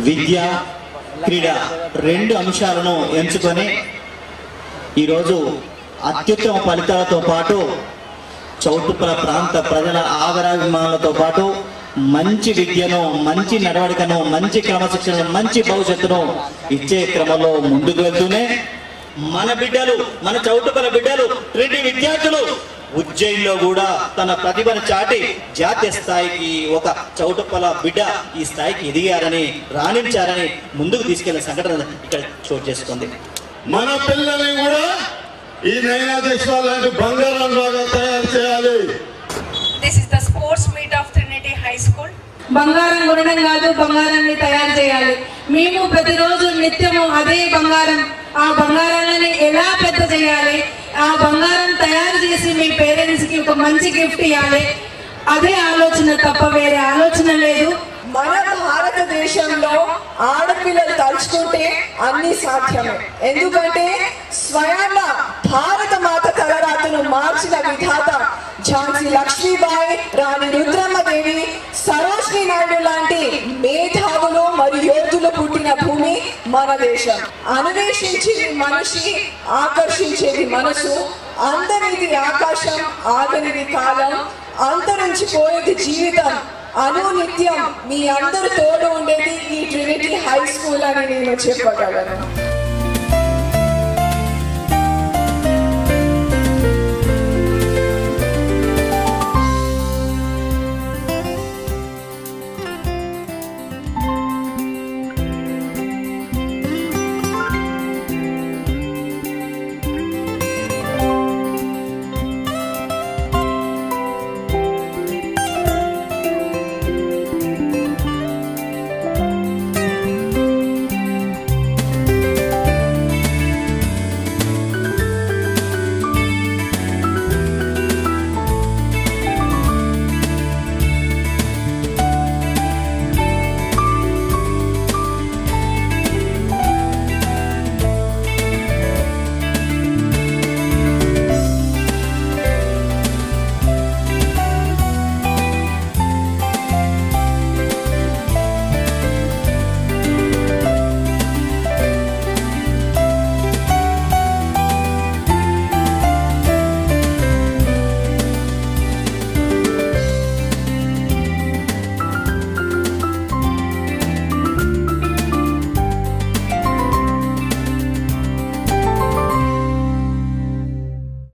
విద్య క్రీడ రెండు అంశాలను ఎంచుకొని ఈరోజు అత్యుత్తమ ఫలితాలతో పాటు చౌటుప్పల ప్రాంత ప్రజల ఆదరాభిమానులతో పాటు మంచి విద్యను, మంచి నడవడికను, మంచి క్రమశిక్షణను, మంచి భవిష్యత్తును ఇచ్చే క్రమంలో ముందుకు వెళ్తూనే మన బిడ్డలు, మన చౌటుప్పల బిడ్డలు, ట్రినిటీ విద్యార్థులు ఉజ్జయిన్లో కూడా తన ప్రతిభను చాటి జాతీయ స్థాయికి ఒక చౌటుప్పల బిడ్డ ఈ స్థాయికి ఎదిగారని, రాణించారని ముందుకు తీసుకెళ్లిన సంఘటన ఇక్కడ చోటు చేసుకుంది. మన పిల్లల్ని కూడా ఈ నైనా దేశాల లాంటి బంగారం లాగా తయారు చేయాలి. This is the sports meet of Trinity High School. బంగారం కొనడం కాదు, బంగారాన్ని తయారు చేయాలి. మేము ప్రతిరోజు నిత్యము అదే బంగారం, ఆ బంగారాన్ని ఎలా పెద్ద చేయాలి, ఆ బంగారం తయారు చేసి మీ పేరెంట్స్ కి ఒక మంచి గిఫ్ట్ ఇవ్వాలి, అదే ఆలోచన తప్ప వేరే ఆలోచన లేదు. మన భారతదేశంలో ఆడపిల్లలు తలుచుకుంటే అన్ని సాధ్యమే. ఎందుకంటే స్వయాన భారత మాత తలరాతను మార్చిన విధాత ఝాన్సీ లక్ష్మీబాయి, రాణి రుద్రమ్మదేవి, సరోజినీ నాయుడు లాంటి మేధావులు మరియు యోధులు పుట్టిన భూమి మన దేశం. అన్వేషించేది మనిషి, ఆకర్షించేది మనసు, అందరిది ఆకాశం, ఆగనిది కాలం, అంతరించిపోయేది జీవితం, అనునిత్యం మీ అందరు తోడు ఉండేది ఈ ట్రినిటీ హై స్కూల్ అని నేను చెప్పగలను.